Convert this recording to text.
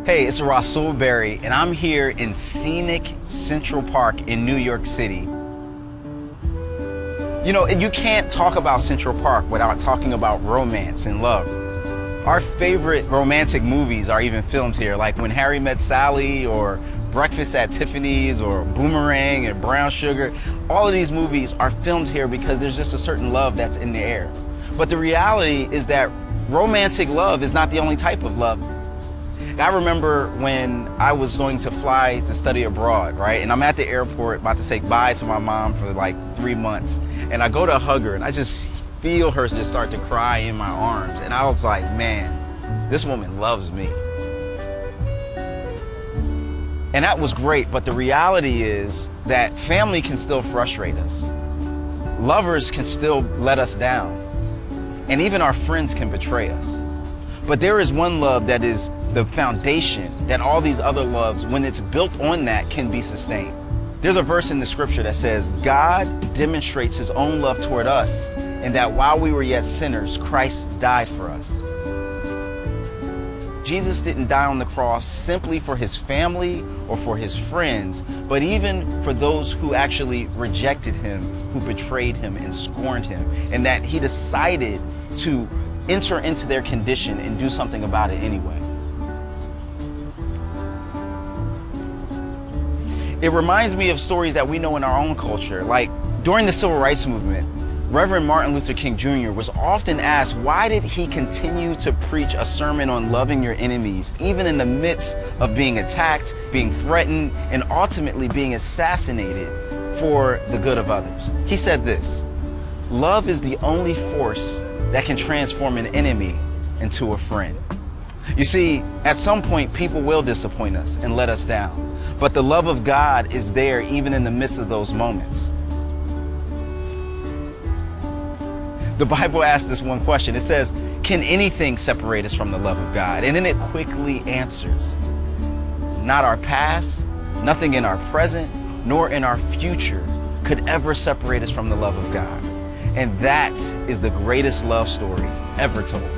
Hey, it's Rasul Berry, and I'm here in scenic Central Park in New York City. You know, you can't talk about Central Park without talking about romance and love. Our favorite romantic movies are even filmed here, like When Harry Met Sally, or Breakfast at Tiffany's, or Boomerang, and Brown Sugar. All of these movies are filmed here because there's just a certain love that's in the air. But the reality is that romantic love is not the only type of love. I remember when I was going to fly to study abroad, right? And I'm at the airport about to say bye to my mom for like 3 months. And I go to hug her and I just feel her just start to cry in my arms. And I was like, man, this woman loves me. And that was great, but the reality is that family can still frustrate us. Lovers can still let us down. And even our friends can betray us. But there is one love that is the foundation that all these other loves, when it's built on that, can be sustained. There's a verse in the scripture that says, God demonstrates his own love toward us, and that while we were yet sinners, Christ died for us. Jesus didn't die on the cross simply for his family or for his friends, but even for those who actually rejected him, who betrayed him and scorned him, and that he decided to enter into their condition and do something about it anyway. It reminds me of stories that we know in our own culture, like during the Civil Rights Movement, Reverend Martin Luther King Jr. was often asked, why did he continue to preach a sermon on loving your enemies, even in the midst of being attacked, being threatened, and ultimately being assassinated for the good of others? He said this, love is the only force that can transform an enemy into a friend. You see, at some point, people will disappoint us and let us down. But the love of God is there even in the midst of those moments. The Bible asks this one question. It says, can anything separate us from the love of God? And then it quickly answers, not our past, nothing in our present, nor in our future could ever separate us from the love of God. And that is the greatest love story ever told.